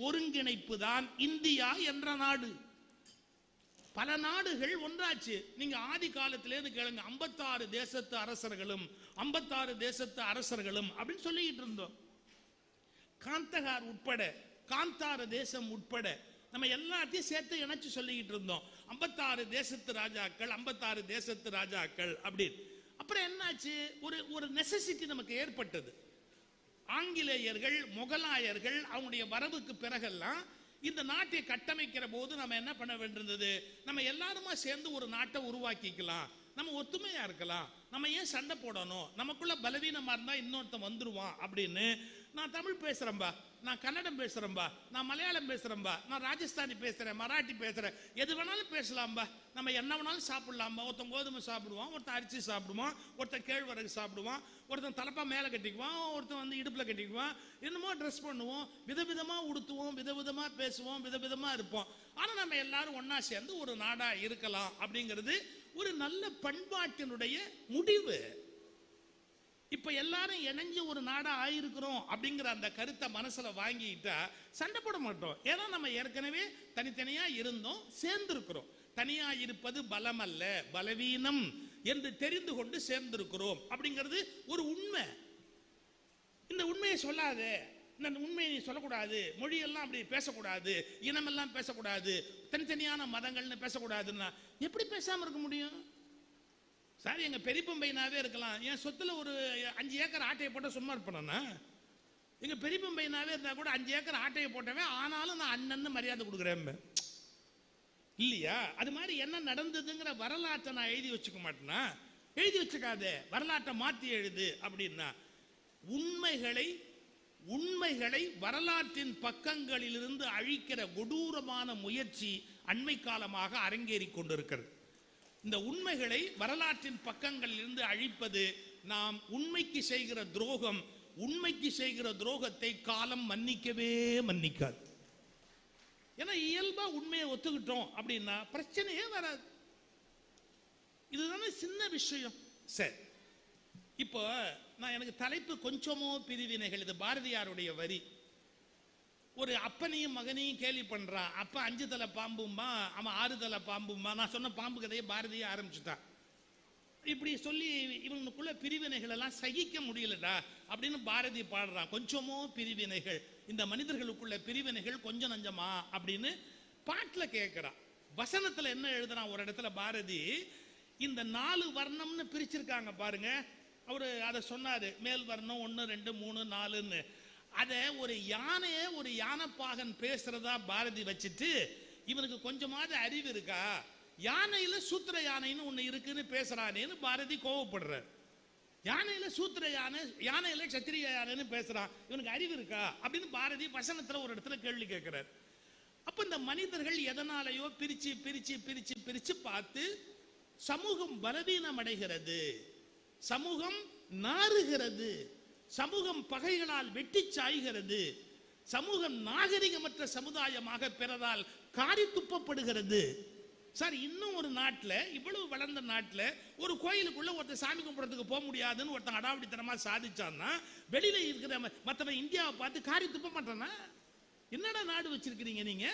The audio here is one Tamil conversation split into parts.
ஒருங்கிணைப்பு தான் இந்தியா என்ற நாடு. பல நாடுகள் ஒன்றாச்சு. நீங்க ஆதி காலத்திலேருந்து கேளுங்க, 56 தேசத்து அரசர்களும் 56 தேசத்து அரசர்களும் அப்படின்னு சொல்லிக்கிட்டு இருந்தோம். காந்தகார் உட்பட, காந்தார தேசம் உட்பட நம்ம எல்லாத்தையும் சேர்த்து இணைச்சு சொல்லிக்கிட்டு இருந்தோம். 56 தேசத்து ராஜாக்கள், 56 தேசத்து ராஜாக்கள் அப்படின்னு. அப்புறம் என்னாச்சு, ஒரு நெசசிட்டி நமக்கு ஏற்பட்டது. ஆங்கிலேயர்கள், முகலாயர்கள் அவங்களுடைய வரவுக்கு பிறகெல்லாம் இந்த நாட்டை கட்டமைக்கிற போது நம்ம என்ன பண்ண வேண்டியிருந்தது, நம்ம எல்லாருமா சேர்ந்து ஒரு நாட்டை உருவாக்கிக்கலாம், நம்ம ஒத்துமையா இருக்கலாம், நம்ம ஏன் சண்டை போடணும், நமக்குள்ள பலவீனமா இருந்தா இன்னொருத்தன் வந்துருவான் அப்படின்னு. நான் தமிழ் பேசுறேன்பா, நான் கன்னடம் பேசுறேன்பா, நான் மலையாளம் பேசுறேன்பா, நான் ராஜஸ்தானி பேசுறேன், மராட்டி பேசுறேன், எது வேணாலும் பேசலாம்பா, நம்ம என்ன வேணாலும் சாப்பிடலாம்பா. ஒருத்தன் கோதுமை சாப்பிடுவான், ஒருத்தன் அரிசி சாப்பிடுவான், ஒருத்தன் கேழ்வரகு சாப்பிடுவான், ஒருத்தன் தலப்பா மேலே கட்டிக்குவான், ஒருத்தன் வந்து இடுப்புல கட்டிக்குவான், என்னமோ ட்ரெஸ் பண்ணுவோம், விதவிதமா உடுத்துவோம், விதவிதமா பேசுவோம், விதவிதமா இருப்போம். ஆனா நம்ம எல்லாரும் ஒன்னா சேர்ந்து ஒரு நாடா இருக்கலாம் அப்படிங்கிறது ஒரு நல்ல பண்பாட்டினுடைய முடிவு. இப்ப எல்லாரும் இணைஞ்சு ஒரு நாடா ஆயிருக்கிறோம் அப்படிங்கிற அந்த கருத்தை மனசுல வாங்கிட்டா சண்டை போட மாட்டோம். ஏன்னா நம்ம ஏற்கனவே தனித்தனியா இருந்தோம், சேர்ந்திருக்கிறோம். தனியா இருப்பது பலம் அல்ல, பலவீனம் என்று தெரிந்து கொண்டு சேர்ந்திருக்கிறோம் அப்படிங்கிறது ஒரு உண்மை. இந்த உண்மையை சொல்லாத, இந்த உண்மையை நீ சொல்லக்கூடாது, மொழியெல்லாம் அப்படி பேசக்கூடாது, இனமெல்லாம் பேசக்கூடாது, தனித்தனியான மதங்கள்னு பேசக்கூடாதுன்னா எப்படி பேசாம இருக்க முடியும்? சார், எங்க பெரியப்பம்பையனாவே இருக்கலாம், என் சொத்துல ஒரு 5 ஏக்கர் ஆட்டையை போட்ட சும்மா இருப்பேனா? எங்க பெரியப்பம்பையனாவே இருந்தா கூட 5 ஏக்கர் ஆட்டையை போட்டவன், ஆனாலும் நான் அண்ணன்னு மரியாதை கொடுக்குறேன் இல்லையா? அது மாதிரி என்ன நடந்ததுங்கிற வரலாற்றை நான் எழுதி வச்சுக்க மாட்டேனா? எழுதி வச்சுக்காத, வரலாற்றை மாற்றி எழுது அப்படின்னா. உண்மைகளை வரலாற்றின் பக்கங்களிலிருந்து அழிக்கிற கொடூரமான முயற்சி அண்மை காலமாக அரங்கேறி கொண்டிருக்கிறது. இந்த உண்மைகளை வரலாற்றின் பக்கங்களில் இருந்து அழிப்பது நாம் உண்மைக்கு செய்கிற துரோகம். உண்மைக்கு செய்கிற துரோகத்தை காலம் மன்னிக்கவே மன்னிக்காது. ஏன்னா இயல்பா உண்மையை ஒத்துக்கிட்டோம் அப்படின்னா பிரச்சனையே வராது. இதுதானே சின்ன விஷயம். சரி, இப்போ நான் எனக்கு தலைப்பு கொஞ்சமோ பிரிவினைகள். இது பாரதியாருடைய வரி. ஒரு அப்பனையும் மகனையும் கேலி பண்றான். அப்ப 5 தலை பாம்புமா, அவன் 6 தலை பாம்புமா. நான் சொன்ன பாம்பு கதையை பாரதியை ஆரம்பிச்சுட்டான். இப்படி சொல்லி இவனுக்குள்ள பிரிவினைகள் எல்லாம் சகிக்க முடியலடா அப்படின்னு பாரதி பாடுறான். கொஞ்சமோ பிரிவினைகள், இந்த மனிதர்களுக்குள்ள பிரிவினைகள் கொஞ்சம் நஞ்சமா அப்படின்னு பாட்டுல கேட்கிறான். வசனத்துல என்ன எழுதுறான் ஒரு இடத்துல பாரதி, இந்த 4 வர்ணம்னு பிரிச்சிருக்காங்க பாருங்க. அவரு அதை சொன்னாரு, மேல் வர்ணம் 1 2 3 4ன்னு. அத ஒரு யானைய ஒரு யானைப்பாகன் பேசுறதா பாரதி வச்சுட்டு, இவனுக்கு கொஞ்சமாவது அறிவு இருக்கா, யானையில சூத்திர யானைன்னு ஒண்ணு இருக்குன்னு பேசுறானேன்னு பாரதி கோவப்படுறார். யானையில சூத்திர யானை, யானையில சத்திரிய யானைன்னு பேசுறான், இவனுக்கு அறிவு இருக்கா அப்படின்னு பாரதி வசனத்துல ஒரு இடத்துல கேள்வி கேட்கிறார். அப்ப இந்த மனிதர்கள் எதனாலேயோ பிரிச்சு பிரிச்சு பிரிச்சு பிரிச்சு பார்த்து சமூகம் பலவீனம் அடைகிறது, சமூகம் நாறுகிறது, சமூகம் பகைகளால் வெட்டி சாய்கிறது, சமூகம் நாகரிகமற்ற சமுதாயமாக பிறரால் காரி துப்பப்படுகிறது. சார், இன்னும் ஒரு நாட்டில், இவ்வளவு வளர்ந்த நாட்டில் ஒரு கோயிலுக்குள்ள ஒருத்தர் சாமி கும்பிட்றதுக்கு போக முடியாதுன்னு ஒருத்தன் அடாவடித்தனமா சாதிச்சான்னா வெளியில இருக்கிற மற்றவன் இந்தியாவை பார்த்து காரி துப்ப மாட்டானா? என்னடா நாடு வச்சிருக்கிறீங்க நீங்க?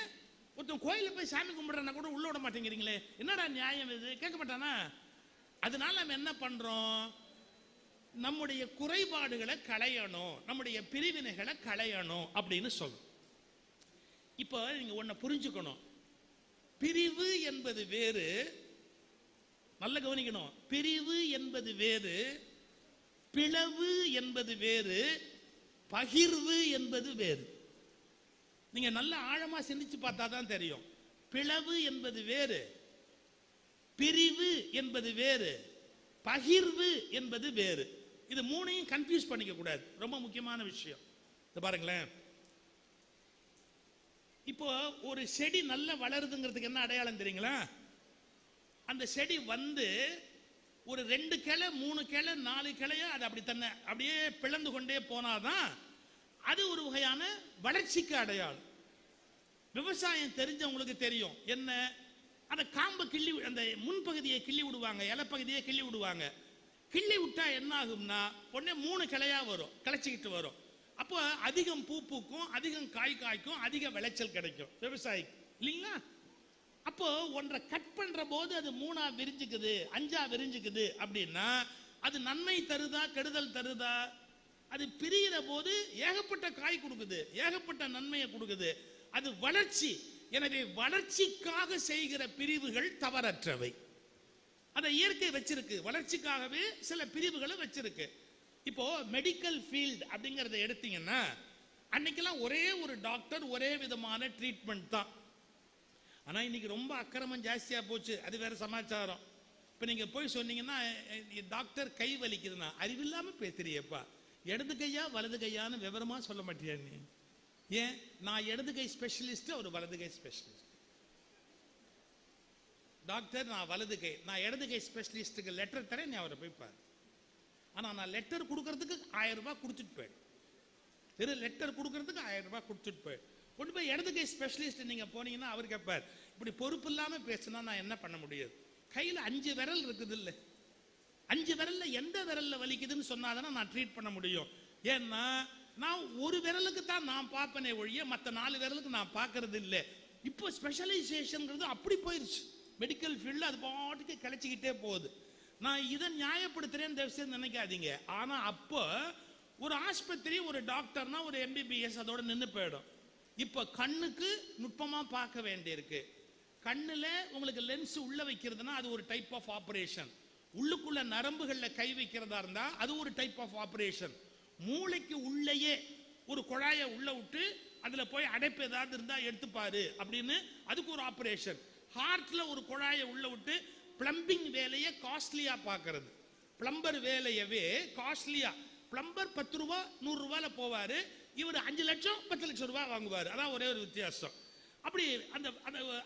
ஒருத்தன் கோயில போய் சாமி கும்பிட்றனா கூட உள்ள விட மாட்டேங்கிறீங்களே, என்னடா நியாயம் இது? கேட்க மாட்டானா? அதனால நம்ம என்ன பண்றோம், நம்முடைய குறைபாடுகளை களையணும், நம்முடைய பிரிவினைகளை களையணும் அப்படின்னு சொல்றோம். இப்போ நீங்க ஒன்ன புரிஞ்சுக்கணும், பிரிவு என்பது வேறு, நல்ல கவனிக்கணும். பிரிவு என்பது வேறு, பிளவு என்பது வேறு, பகிர்வு என்பது வேறு. நீங்க நல்ல ஆழமா சிந்திச்சு பார்த்தா தான் தெரியும். பிளவு என்பது வேறு, பிரிவு என்பது வேறு, பகிர்வு என்பது வேறு. இது மூணையும் கன்ஃபியூஸ் பண்ணிக்க கூடாது, ரொம்ப முக்கியமான விஷயம். இத பாருங்களேன், இப்போ ஒரு செடி நல்லா வளருதுங்கிறதுக்கு என்ன அடையாளம் தெரியுங்களா? அந்த செடி வந்து ஒரு 2 கிளை 3 கிளை 4 கிளையா அது அப்படி தன்னை அப்படியே பிளந்து கொண்டே போனாதான் அது ஒரு வகையான வளர்ச்சிக்கு அடையாளம். விவசாயம் தெரிஞ்சவங்களுக்கு தெரியும் என்ன, அந்த காம்பை கிள்ளி, அந்த முன்பகுதியை கிள்ளி விடுவாங்க, இலைப்பகுதியை கிள்ளி விடுவாங்க. கிள்ளி விட்டா என்ன ஆகும்னா உடனே 3 கிளையா வரும், கிளைச்சிக்கிட்டு வரும். அப்போ அதிகம் பூ பூக்கும், அதிகம் காய் காய்க்கும், அதிக விளைச்சல் கிடைக்கும் விவசாயிக்கு இல்லைங்களா? அப்போ ஒன்றை கட் பண்ற போது அது 3ஆ விரிஞ்சுக்குது, 5ஆ விரிஞ்சுக்குது அப்படின்னா அது நன்மை தருதா கெடுதல் தருதா? அது பிரிகிற போது ஏகப்பட்ட காய் கொடுக்குது, ஏகப்பட்ட நன்மையை கொடுக்குது, அது வளர்ச்சி. எனவே வளர்ச்சிக்காக செய்கிற பிரிவுகள் தவறற்றவை. அதை இயற்கை வச்சிருக்கு, வளர்ச்சிக்காகவே சில பிரிவுகளை வச்சிருக்கு. இப்போ மெடிக்கல் ஃபீல்டு அப்படிங்கறத எடுத்தீங்கன்னா அன்னைக்கெல்லாம் ஒரே ஒரு டாக்டர், ஒரே விதமான ட்ரீட்மெண்ட் தான். ஆனா இன்னைக்கு ரொம்ப அக்கிரமம் ஜாஸ்தியா போச்சு, அது வேற சமாச்சாரம். இப்ப நீங்க போய் சொன்னீங்கன்னா டாக்டர் கை வலிக்குதுன்னா அறிவில்லாம பேசுறியப்பா, இடது கையா வலது கையான்னு விவரமா சொல்ல மாட்டியா நீ? ஏன்? நான் இடது கை ஸ்பெஷலிஸ்ட், ஒரு வலது கை ஸ்பெஷலிஸ்ட். டாக்டர் நான் வலது கை, நான் இடது கை ஸ்பெஷலிஸ்டுக்கு லெட்டர் தரேன், நீ அவரை போய் பாரு. ஆனா நான் லெட்டர் கொடுக்கறதுக்கு 1000 ரூபாய் கொடுத்துட்டு போயிடு, வெறும் லெட்டர் கொடுக்கறதுக்கு 1000 ரூபாய் கொடுத்துட்டு போயிடு. கொண்டு போய் இடது கை ஸ்பெஷலிஸ்ட் நீங்க போனீங்கன்னா அவர் கேட்பார், இப்படி பொறுப்பு இல்லாம பேசினா நான் என்ன பண்ண முடியாது? கையில 5 விரல் இருக்குது இல்ல, 5 விரல்ல எந்த விரல்ல வலிக்குதுன்னு சொன்னாதானே நான் ட்ரீட் பண்ண முடியும். ஏன்னா நான் ஒரு விரலுக்கு தான் நான் பார்ப்பனே ஒழிய மற்ற 4 விரலுக்கு நான் பார்க்கறது இல்லை. இப்போ ஸ்பெஷலைசேஷன் அப்படி போயிருச்சு மெடிக்கல் ஃபீல்டு, அது பாட்டுக்கு கிடைச்சிக்கிட்டே போகுது. நான் இதை நியாயப்படுத்துறேன்னு தயவுசெய்து நினைக்காதீங்க. ஆனா அப்போ ஒரு ஆஸ்பத்திரி, ஒரு டாக்டர்னா ஒரு MBBS அதோட நின்று போயிடும். இப்போ கண்ணுக்கு நுட்பமா பார்க்க வேண்டியிருக்கு. கண்ணுல உங்களுக்கு லென்ஸ் உள்ள வைக்கிறதுனா அது ஒரு டைப் ஆஃப் ஆபரேஷன். உள்ளுக்குள்ள நரம்புகள்ல கை வைக்கிறதா இருந்தா அது ஒரு டைப் ஆஃப் ஆபரேஷன். மூளைக்கு உள்ளேயே ஒரு குழாயை உள்ள விட்டு அதுல போய் அடைப்பு ஏதாவது இருந்தா எடுத்துப்பாரு அப்படின்னு அதுக்கு ஒரு ஆபரேஷன். ஹார்ட்ல ஒரு குழாயை உள்ள விட்டு பிளம்பிங் வேலையை காஸ்ட்லியா பார்க்கறது. பிளம்பர் வேலையவே காஸ்ட்லியா, பிளம்பர் 10 ரூபா 100 ரூபாயில போவாரு, இவர் 5 லட்சம் 10 லட்சம் ரூபாய் வாங்குவார். அதான் ஒரே ஒரு வித்தியாசம். அப்படி அந்த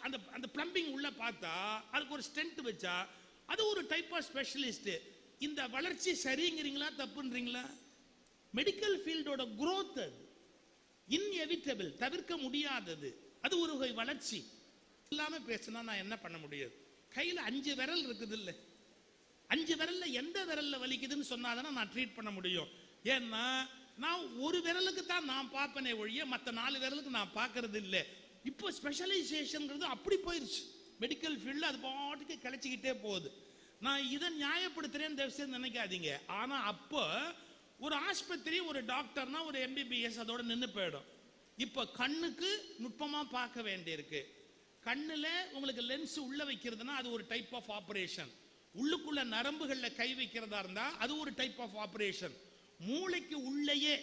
அந்த அந்த பிளம்பிங் உள்ள பார்த்தா அதுக்கு ஒரு ஸ்டென்ட் வச்சா அது ஒரு டைப் ஆஃப் ஸ்பெஷலிஸ்ட். இந்த வளர்ச்சி சரிங்கிறீங்களா தப்புன்றீங்களா? மெடிக்கல் ஃபீல்டோட growth அது இன்எவிட்டபிள், தவிர்க்க முடியாதது, அது ஒரு வகை வளர்ச்சி. இல்லாம பேசினா நான் என்ன பண்ண முடியாது? கையில 5 விரல் இருக்குது இல்ல, 5 விரல்ல எந்த விரல்ல வலிக்குதுன்னு சொன்னாதானே நான் ட்ரீட் பண்ண முடியும். ஏன்னா நான் ஒரு விரலுக்கு தான் நான் பார்ப்பனே ஒழிய மற்ற 4 விரலுக்கு நான் பார்க்கறது இல்லை. இப்போ ஸ்பெஷலைசேஷன் அப்படி போயிருச்சு மெடிக்கல் ஃபீல்டு, அது பாட்டுக்கு கிடைச்சிக்கிட்டே போகுது. நான் இதை நியாயப்படுத்துறேன்னு தயவுசெய்து நினைக்காதீங்க. ஆனா அப்போ ஒரு ஆஸ்பத்திரி, ஒரு டாக்டர்னா ஒரு MBBS அதோட நின்று போயிடும். இப்போ கண்ணுக்கு நுட்பமா பார்க்க வேண்டியிருக்கு. கண்ணுல உங்களுக்கு லென்ஸ் உள்ள வைக்கிறதுனா அது ஒரு டைப் ஆஃப் ஆபரேஷன். உள்ளுக்குள்ள நரம்புகள்ல கை வைக்கிறதா இருந்தா அது ஒரு டைப் ஆஃப் ஆபரேஷன். மூளைக்கு உள்ளேயே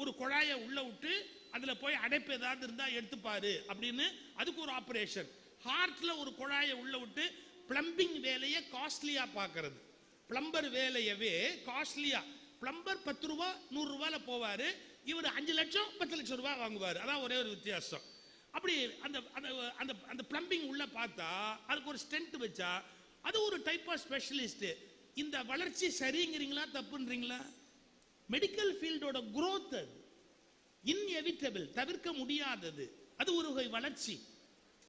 ஒரு குழாயை உள்ள விட்டு அதுல போய் அடைப்பு ஏதாவது இருந்தா எடுத்துப்பாரு அப்படின்னு அதுக்கு ஒரு ஆபரேஷன். ஹார்ட்ல ஒரு குழாயை உள்ள விட்டு பிளம்பிங் வேலையை காஸ்ட்லியா பார்க்கறது. பிளம்பர் வேலையவே காஸ்ட்லியா, பிளம்பர் 10 ரூபா 100 ரூபாயில போவாரு, இவர் 5 லட்சம் 10 லட்சம் ரூபாய் வாங்குவார். அதான் ஒரே ஒரு வித்தியாசம். அப்படி அந்த அந்த அந்த பிளம்பிங் உள்ள பார்த்தா அதுக்கு ஒரு ஸ்டென்ட் வச்சா அது ஒரு டைப் ஆஃப் ஸ்பெஷலிஸ்ட். இந்த வளர்ச்சி சரிங்கிறீங்களா தப்புன்றீங்களா? மெடிக்கல் ஃபீல்டோட growth அது இன்எவிட்டபிள், தவிர்க்க முடியாதது, அது ஒரு வகை வளர்ச்சி.